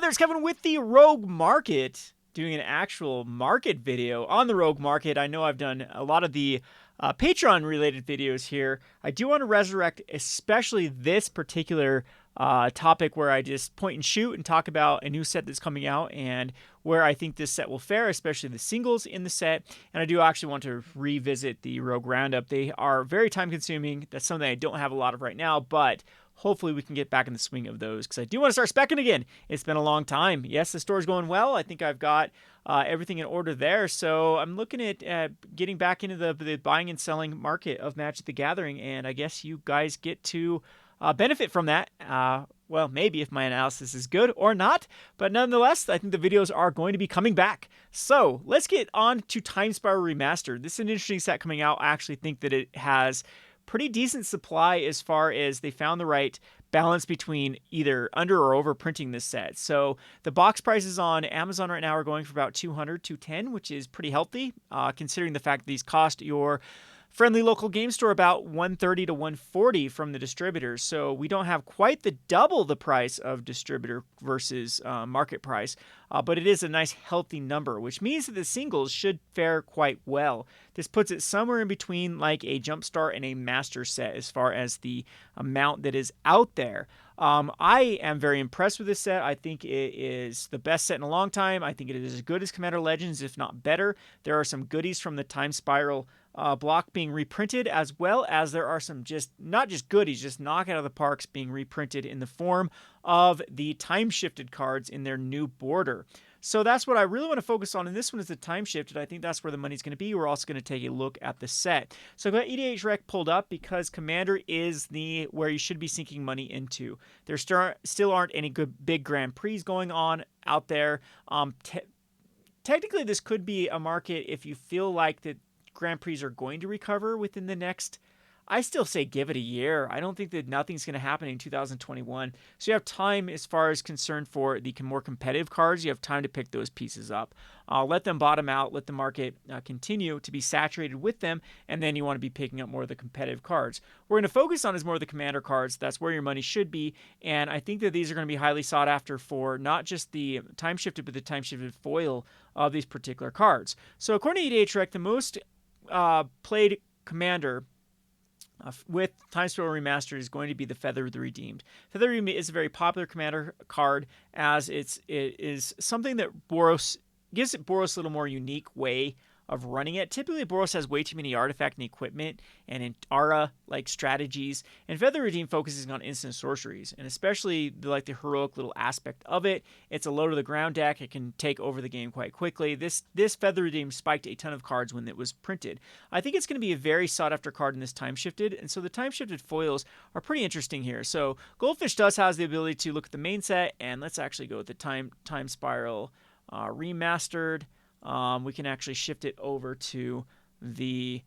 there's Kevin with the Rogue Market, doing an actual market video on the Rogue Market. I know I've done a lot of the Patreon related videos here. I do want to resurrect especially this particular topic where I just point and shoot and talk about a new set that's coming out and where I think this set will fare, especially the singles in the set. And I do actually want to revisit the Rogue Roundup. They are very time consuming. That's something I don't have a lot of right now, but hopefully we can get back in the swing of those because I do want to start speccing again. It's been a long time. Yes, the store's going well. I think I've got everything in order there. So I'm looking at getting back into the buying and selling market of Magic the Gathering, and I guess you guys get to benefit from that. Well, maybe if my analysis is good or not, but nonetheless, I think the videos are going to be coming back. So let's get on to Timespiral Remastered. This is an interesting set coming out. I actually think that it has pretty decent supply as far as they found the right balance between either under or over printing this set. So the box prices on Amazon right now are going for about $200, $210, which is pretty healthy, considering the fact that these cost your friendly local game store about $130 to $140 from the distributors. So we don't have quite the double the price of distributor versus market price, but it is a nice healthy number, which means that the singles should fare quite well. This puts it somewhere in between like a Jumpstart and a Master set as far as the amount that is out there. I am very impressed with this set. I think it is the best set in a long time. I think it is as good as Commander Legends, if not better. There are some goodies from the Time Spiral block being reprinted, as well as there are some not just goodies, just knock out of the parks being reprinted in the form of the time shifted cards in their new border. So that's what I really want to focus on, and this one is the time shifted. I think that's where the money's going to be. We're also going to take a look at the set. So I've got EDH Rec pulled up because Commander is where you should be sinking money into. There still aren't any good big Grand Prix going on out there. Technically, this could be a market if you feel like that Grand Prix are going to recover within the next, I still say give it a year. I don't think that nothing's going to happen in 2021. So you have time as far as concerned for the more competitive cards. You have time to pick those pieces up. Let them bottom out. Let the market continue to be saturated with them. And then you want to be picking up more of the competitive cards. What we're going to focus on is more of the Commander cards. That's where your money should be. And I think that these are going to be highly sought after for not just the time shifted, but the time shifted foil of these particular cards. So according to EDH Rec, the most played Commander with Timespiral Remastered is going to be the Feather the Redeemed. Feather the Redeemed is a very popular Commander card, as it is something that gives Boros a little more unique way of running it. Typically, Boros has way too many artifact and equipment and Aura-like strategies, and Feather Redeemed focuses on instant sorceries, and especially the heroic little aspect of it. It's a low to the ground deck. It can take over the game quite quickly. This Feather Redeemed spiked a ton of cards when it was printed. I think it's going to be a very sought-after card in this Time Shifted, and so the Time Shifted foils are pretty interesting here. So Goldfish does have the ability to look at the main set, and let's actually go with the Time Spiral Remastered. We can actually shift it over to the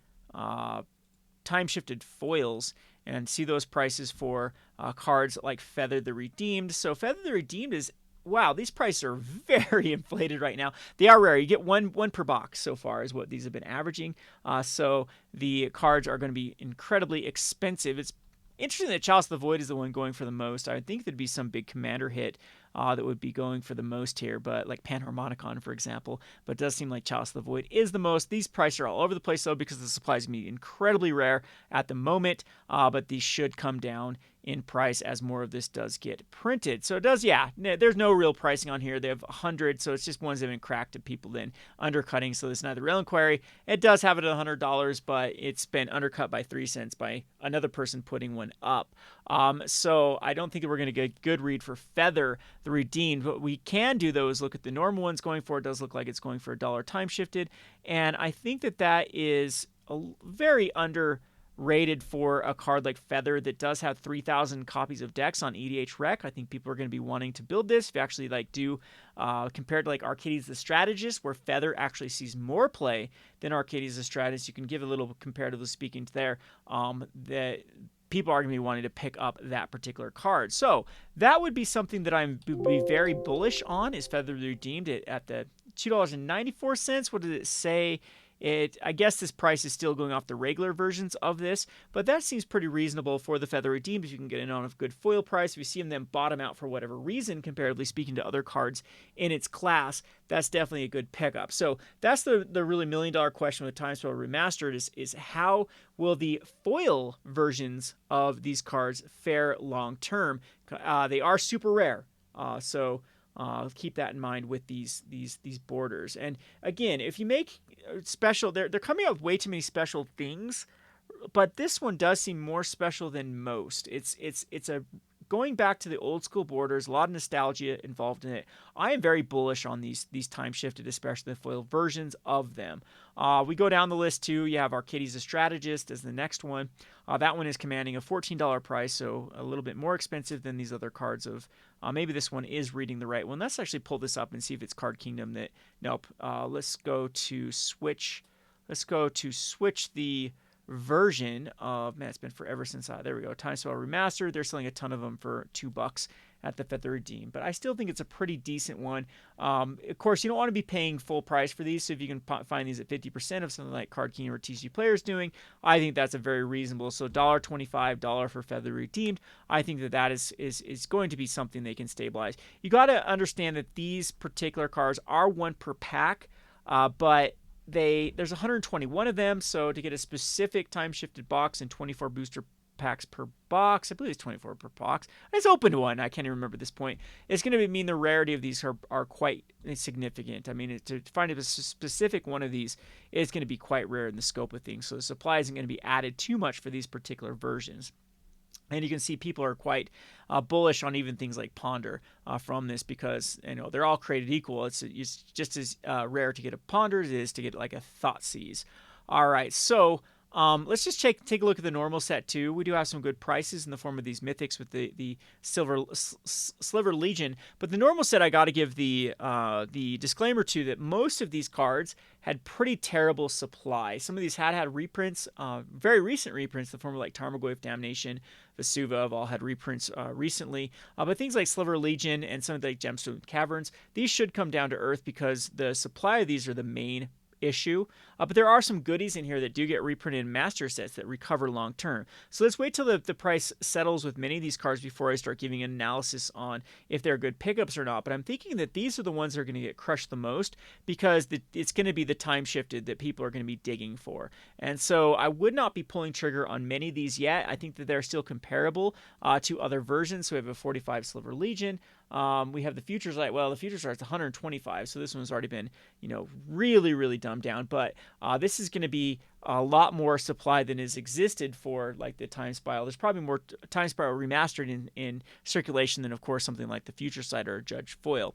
time-shifted foils and see those prices for cards like Feather the Redeemed. So Feather the Redeemed is, wow, these prices are very inflated right now. They are rare. You get one per box so far is what these have been averaging. So the cards are going to be incredibly expensive. It's interesting that Chalice of the Void is the one going for the most. I would think there'd be some big Commander hit that would be going for the most here, but like Panharmonicon, for example. But it does seem like Chalice of the Void is the most. These prices are all over the place, though, because the supply is going to be incredibly rare at the moment, but these should come down in price as more of this does get printed. So it does, yeah, there's no real pricing on here. They have 100, so it's just ones that have been cracked to people then undercutting, so there's neither real inquiry. It does have it at $100, but it's been undercut by 3 cents by another person putting one up. So I don't think that we're going to get a good read for Feather the Redeemed. What we can do, though, is look at the normal ones going for. It does look like it's going for $1 time shifted, and I think that is a very underrated for a card like Feather that does have 3,000 copies of decks on EDH Rec. I think people are going to be wanting to build this. If you actually compared to Arcades the Strategist, where Feather actually sees more play than Arcades the Strategist, you can give a little comparatively speaking to there that people are going to be wanting to pick up that particular card. So that would be something that I'm be very bullish on, is Feather the Redeemed at the $2.94. What did it say I guess this price is still going off the regular versions of this, but that seems pretty reasonable for the Feather Redeemed if you can get in on a good foil price. If you see them then bottom out for whatever reason, comparatively speaking to other cards in its class, that's definitely a good pickup. So that's the really $1,000,000 question with Timespiral Remastered is how will the foil versions of these cards fare long term? They are super rare, so keep that in mind with these borders. And again, if you make special, they're coming out with way too many special things, but this one does seem more special than most. It's a going back to the old school borders, a lot of nostalgia involved in it. I am very bullish on these time shifted, especially the foil versions of them. We go down the list too. You have Arcades the Strategist as the next one. That one is commanding a $14 price, so a little bit more expensive than these other cards. Of maybe this one is reading the right one. Let's actually pull this up and see if it's Card Kingdom. That nope. Let's go to switch. Let's go to switch the version of, man, it's been forever since there we go, Timespiral Remastered. They're selling a ton of them for $2 at the Feather Redeem, but I still think it's a pretty decent one. Of course, you don't want to be paying full price for these, so if you can find these at 50% of something like Card King or TCG Player's doing, I think that's a very reasonable. So $1.25 for Feather Redeemed, I think that is going to be something they can stabilize. You got to understand that these particular cards are one per pack, but there's 121 of them, so to get a specific time shifted box and 24 booster packs per box, I believe it's 24 per box. It's open to one. I can't even remember at this point. It's going to mean the rarity of these are quite significant. I mean, to find a specific one of these is going to be quite rare in the scope of things. So the supply isn't going to be added too much for these particular versions. And you can see people are quite bullish on even things like Ponder from this, because they're all created equal. It's just as rare to get a Ponder as it is to get like a Thoughtseize. All right, so let's just take a look at the normal set too. We do have some good prices in the form of these mythics with the Sliver Legion, but the normal set I got to give the disclaimer to that most of these cards had pretty terrible supply. Some of these had reprints, very recent reprints, in the form of like Tarmogoyf Damnation, Vesuva have all had reprints recently, but things like Sliver Legion and some of the like Gemstone Caverns, these should come down to earth because the supply of these are the main issue, but there are some goodies in here that do get reprinted in master sets that recover long term. So let's wait till the price settles with many of these cards before I start giving an analysis on if they're good pickups or not. But I'm thinking that these are the ones that are going to get crushed the most because it's going to be the time shifted that people are going to be digging for. And so I would not be pulling trigger on many of these yet. I think that they're still comparable to other versions. So we have a 45 Sliver Legion. We have the Futures Light. Well, the Futures Light's 125, so this one's already been, really, really dumbed down. But this is going to be a lot more supply than has existed for like the Timespiral. There's probably more Timespiral Remastered in circulation than, of course, something like the Futures Light or Judge Foil.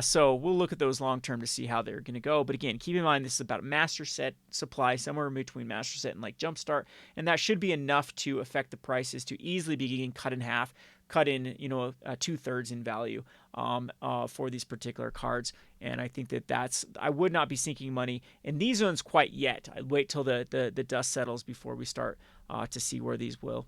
So we'll look at those long term to see how they're going to go. But again, keep in mind this is about a master set supply, somewhere in between master set and like Jumpstart, and that should be enough to affect the prices to easily be getting cut in half, cut in 2/3 in value for these particular cards. And I think I would not be sinking money in these ones quite yet. I'd wait till the dust settles before we start to see where these will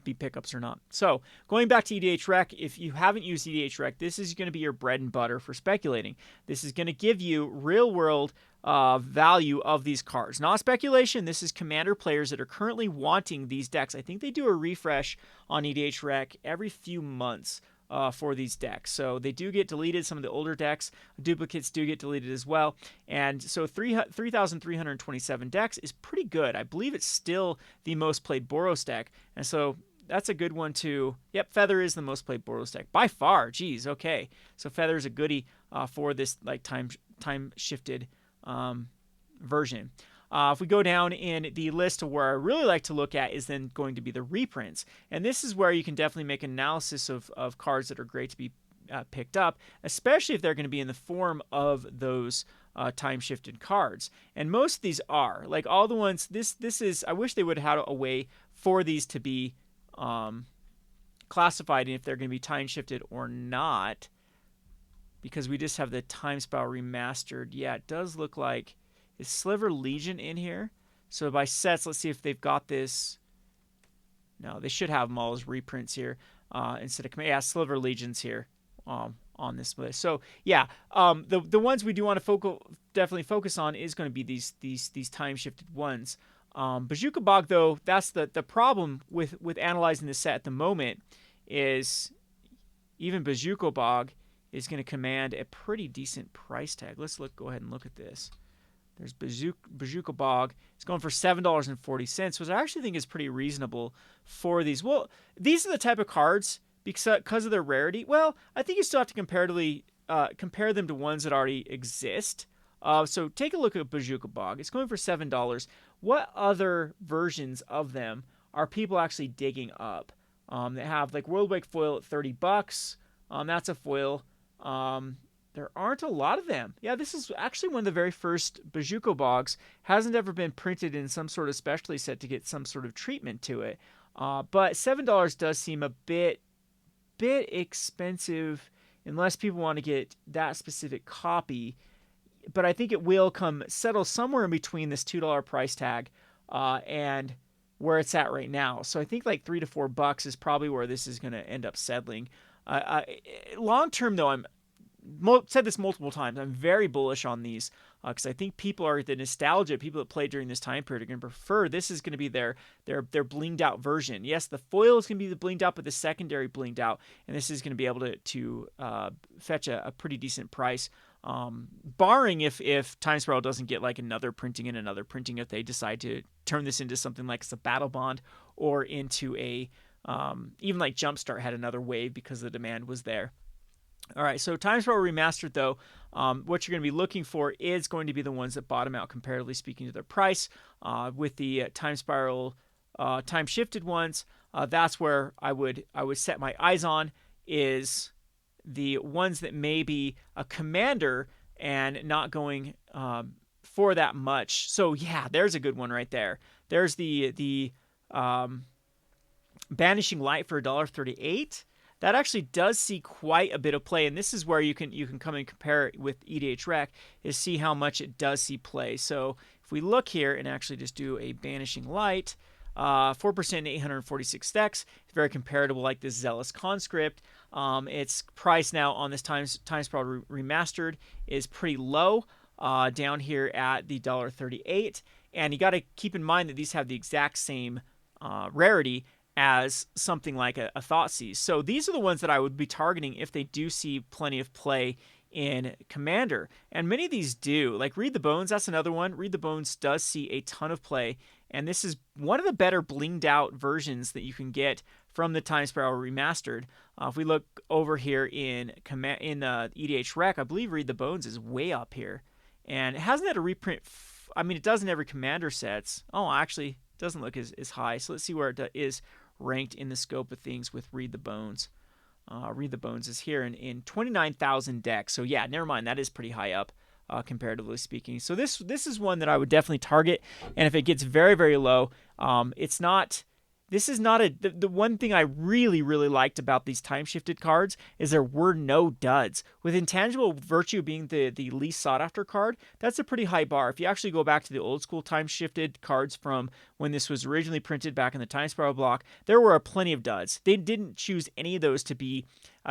be pickups or not. So going back to EDH Rec, if you haven't used EDH Rec, this is going to be your bread and butter for speculating. This is going to give you real world value of these cards. Not speculation. This is Commander players that are currently wanting these decks. I think they do a refresh on EDH Rec every few months for these decks. So they do get deleted. Some of the older decks, duplicates do get deleted as well. And so 3,327 decks is pretty good. I believe it's still the most played Boros deck. And so that's a good one too. Yep, Feather is the most played Boros deck by far. Geez, okay. So Feather is a goodie for this like time shifted version. If we go down in the list to where I really like to look at is then going to be the reprints. And this is where you can definitely make an analysis of cards that are great to be picked up, especially if they're going to be in the form of those time-shifted cards. And most of these are. Like all the ones, this is, I wish they would have had a way for these to be classified if they're going to be time-shifted or not, because we just have the Timespiral Remastered. Yeah, it does look like, is Sliver Legion in here? So by sets, let's see if they've got this. No, they should have them all as reprints here instead of, yeah, Sliver Legion's here on on this list. So yeah, the ones we do want to definitely focus on is going to be these time shifted ones. Bazooka Bog, though, that's the problem with analyzing the set at the moment is even Bazooka Bog is going to command a pretty decent price tag. Let's go ahead and look at this. There's Bazooka Bog. It's going for $7.40, which I actually think is pretty reasonable for these. Well, these are the type of cards, because of their rarity. Well, I think you still have to compare them to ones that already exist. So take a look at Bazooka Bog. It's going for $7. What other versions of them are people actually digging up? They have like World Wake foil at $30. That's a foil. There aren't a lot of them. Yeah, this is actually one of the very first Bazooka Bogs. Hasn't ever been printed in some sort of specialty set to get some sort of treatment to it. But $7 does seem a bit expensive unless people want to get that specific copy. But I think it will settle somewhere in between this $2 price tag and where it's at right now. So I think like $3 to $4 is probably where this is going to end up settling. Long term, though, I'm said this multiple times. I'm very bullish on these because I think people are the nostalgia. People that played during this time period are going to prefer. This is going to be their blinged out version. Yes, the foil is going to be the blinged out, but the secondary blinged out, and this is going to be able to fetch a pretty decent price. Barring if Timespiral doesn't get like another printing and another printing, if they decide to turn this into something like a battle bond or into a even like Jumpstart had another wave because the demand was there. All right, so Timespiral Remastered, though, what you're going to be looking for is going to be the ones that bottom out, comparatively speaking, to their price. With the Timespiral time-shifted ones, that's where I would set my eyes on, is the ones that may be a commander and not going for that much. So, yeah, there's a good one right there. There's the Banishing Light for $1.38. That actually does see quite a bit of play, and this is where you can come and compare it with EDH Rec, is see how much it does see play. So if we look here and actually just do a Banishing Light, 4% 846 decks, it's very comparable like this Zealous Conscript. Its price now on this Timespiral Remastered is pretty low, down here at the $1.38, and you got to keep in mind that these have the exact same rarity as something like a Thoughtseize. So these are the ones that I would be targeting if they do see plenty of play in Commander. And many of these do. Like Read the Bones, that's another one. Read the Bones does see a ton of play. And this is one of the better blinged out versions that you can get from the Timespiral Remastered. If we look over here in EDH Rec, I believe Read the Bones is way up here. And it hasn't had a reprint. I mean, it does in every Commander sets. Oh, actually, it doesn't look as high. So let's see where it is ranked in the scope of things with Read the Bones. Read the Bones is here in 29,000 decks. So yeah, never mind. That is pretty high up, comparatively speaking. So this is one that I would definitely target. And if it gets very, very low, it's not... This is not the one thing I really, really liked about these time-shifted cards is there were no duds. With Intangible Virtue being the least sought-after card, that's a pretty high bar. If you actually go back to the old-school time-shifted cards from when this was originally printed back in the Timespiral block, there were plenty of duds. They didn't choose any of those to be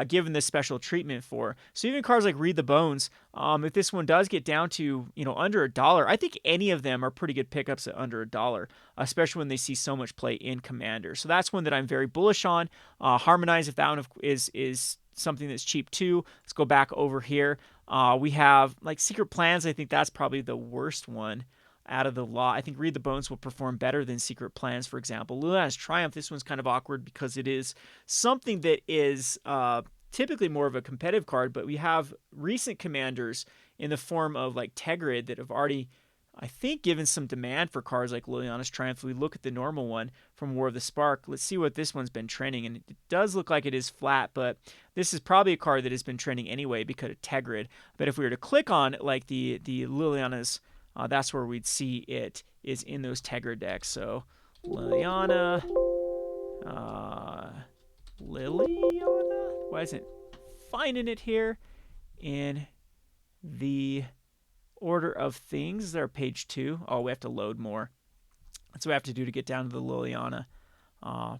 given this special treatment for. So even cards like Read the Bones, if this one does get down to under $1, I think any of them are pretty good pickups at under $1, especially when they see so much play in Commander. So that's one that I'm very bullish on. Harmonize, if that one is something that's cheap too. Let's go back over here. We have like Secret Plans. I think that's probably the worst one out of the lot. I think Read the Bones will perform better than Secret Plans, for example. Liliana's Triumph, this one's kind of awkward because it is something that is typically more of a competitive card, but we have recent commanders in the form of like Tegrid that have already, I think, given some demand for cards like Liliana's Triumph. If we look at the normal one from War of the Spark, let's see what this one's been trending, and it does look like it is flat, but this is probably a card that has been trending anyway because of Tegrid. But if we were to click on like the Liliana's, that's where we'd see it is in those Tegrid decks. So Liliana, why isn't it finding it here in the order of things? Is there page 2? Oh, we have to load more. That's what we have to do to get down to the Liliana.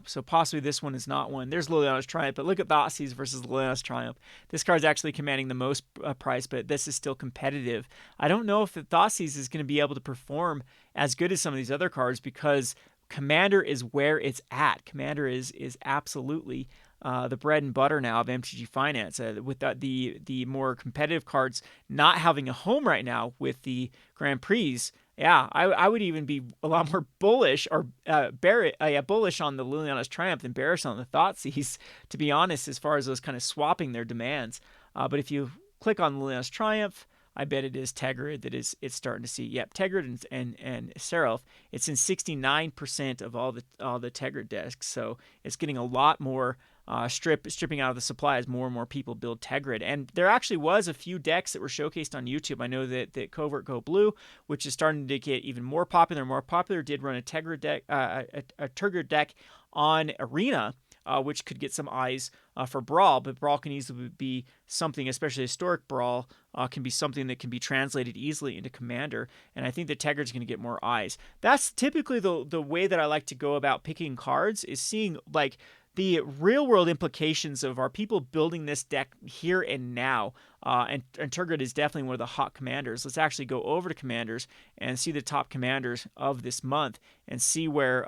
So possibly this one is not one. There's Liliana's Triumph, but look at Thoughtseize versus Liliana's Triumph. This card's actually commanding the most price, but this is still competitive. I don't know if the Thoughtseize is going to be able to perform as good as some of these other cards because Commander is where it's at. Commander is absolutely the bread and butter now of MTG Finance. With the more competitive cards not having a home right now with the Grand Prix, yeah, I would even be a lot more bullish or bullish on the Liliana's Triumph than bearish on the Thoughtseize, to be honest, as far as those kind of swapping their demands. But if you click on Liliana's Triumph, I bet it is Tegrid that it's starting to see. Yep, Tegrid and Seraph. It's in 69% of all the Tegrid decks, so it's getting a lot more stripping out of the supply as more and more people build Tegrid. And there actually was a few decks that were showcased on YouTube. I know that Covert Go Blue, which is starting to get even more popular, did run a Tegrid deck, a Tegrid deck on Arena. Which could get some eyes for Brawl, but Brawl can easily be something, especially historic Brawl, can be something that can be translated easily into Commander, and I think that Tegrid's going to get more eyes. That's typically the way that I like to go about picking cards, is seeing like the real world implications of are people building this deck here and now. And Tegrid is definitely one of the hot commanders. Let's actually go over to commanders and see the top commanders of this month and see where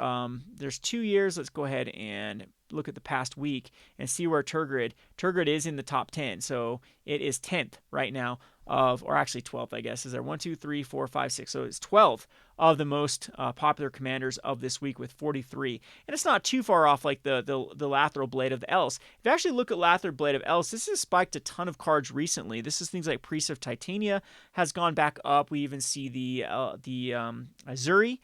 there's 2 years. Let's go ahead and look at the past week and see where Tegrid is in the top 10. So it is 10th right now or actually 12th, I guess. Is there 1, 2, 3, 4, 5, 6? So it's 12th of the most popular commanders of this week with 43. And it's not too far off like the Lateral Blade of the Else. If you actually look at Lateral Blade of Else, this has spiked a ton of cards recently. This is things like Priest of Titania has gone back up. We even see the Azuri.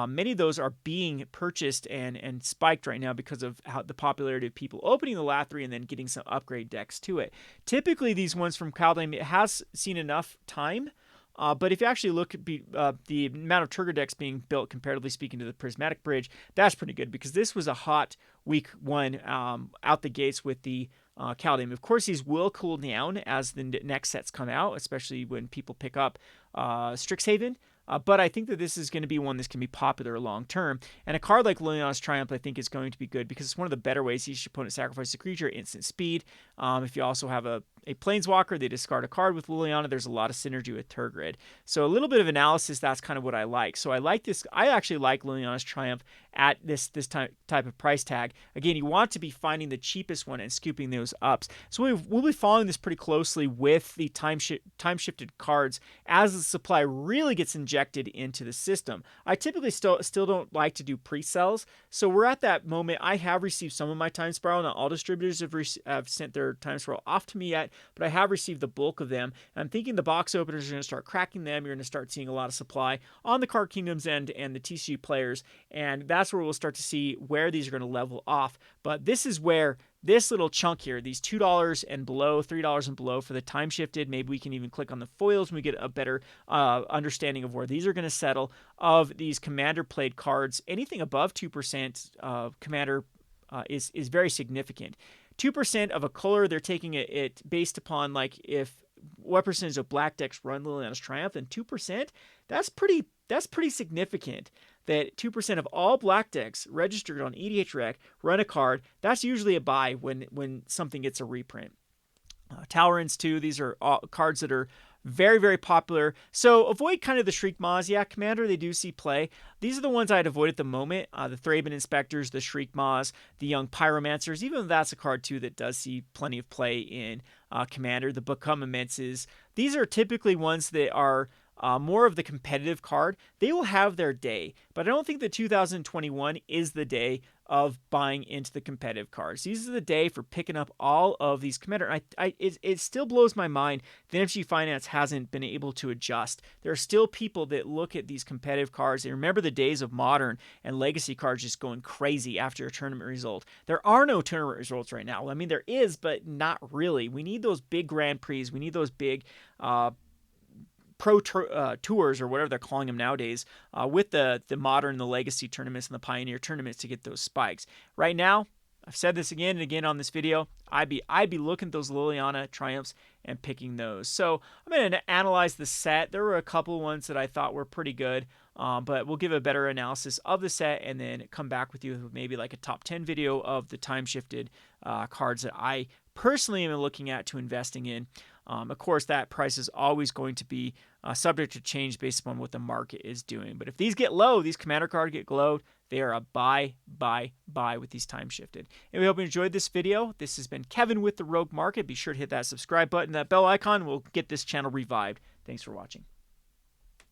Many of those are being purchased and spiked right now because of the popularity of people opening the Lathri and then getting some upgrade decks to it. Typically, these ones from Kaldheim, it has seen enough time. But if you actually look at the amount of Tegrid decks being built, comparatively speaking, to the Prismatic Bridge, that's pretty good because this was a hot week one out the gates with the Kaldheim. Of course, these will cool down as the next sets come out, especially when people pick up Strixhaven. But I think that this is going to be one that's going to be popular long term. And a card like Liliana's Triumph, I think, is going to be good because it's one of the better ways each opponent sacrifices a creature, instant speed. If you also have a Planeswalker, they discard a card with Liliana. There's a lot of synergy with Tegrid. So a little bit of analysis, that's kind of what I like. So I like this. I actually like Liliana's Triumph at this type of price tag. Again, you want to be finding the cheapest one and scooping those ups. So we'll be following this pretty closely with the time-shifted cards as the supply really gets injected into the system. I typically still don't like to do pre-sells. So we're at that moment. I have received some of my Time Spiral. Not all distributors have sent their Time Spiral off to me yet, but I have received the bulk of them. I'm thinking the box openers are going to start cracking them. You're going to start seeing a lot of supply on the Card Kingdoms and the TCG players, and that's where we'll start to see where these are going to level off. But this is where this little chunk here, these $2 and below, $3 and below for the time shifted, maybe we can even click on the foils and we get a better understanding of where these are going to settle. Of these commander played cards, anything above 2% commander is very significant. 2% of a color, they're taking it based upon like what percentage of black decks run Liliana's Triumph, and 2%, that's pretty significant. That 2% of all black decks registered on EDHREC run a card. That's usually a buy when something gets a reprint. Tolerance too, these are all cards that are very, very popular. So avoid kind of the Shriek Maws. Yeah, Commander, they do see play. These are the ones I'd avoid at the moment. The Thraben Inspectors, the Shriek Maws, the Young Pyromancers. Even though that's a card too that does see plenty of play in Commander. The Become Immenses. These are typically ones that are more of the competitive card. They will have their day, but I don't think that 2021 is the day of buying into the competitive cards. These are the day for picking up all of these Commander. It still blows my mind that MTG Finance hasn't been able to adjust. There are still people that look at these competitive cards. They remember the days of Modern and Legacy cards just going crazy after a tournament result. There are no tournament results right now. I mean, there is, but not really. We need those big Grand Prix. We need those big pro tours or whatever they're calling them nowadays, with the Modern, the Legacy tournaments, and the Pioneer tournaments to get those spikes. Right now, I've said this again and again on this video, I'd be looking at those Liliana Triumphs and picking those. So I'm going to analyze the set. There were a couple ones that I thought were pretty good. But we'll give a better analysis of the set and then come back with you with maybe like a top 10 video of the time shifted cards that I personally am looking at to investing in. Of course, that price is always going to be subject to change based upon what the market is doing. But if these get low, these commander cards get low, they are a buy, buy, buy with these time shifted. And we hope you enjoyed this video. This has been Kevin with the Rogue Market. Be sure to hit that subscribe button, that bell icon. We'll get this channel revived. Thanks for watching.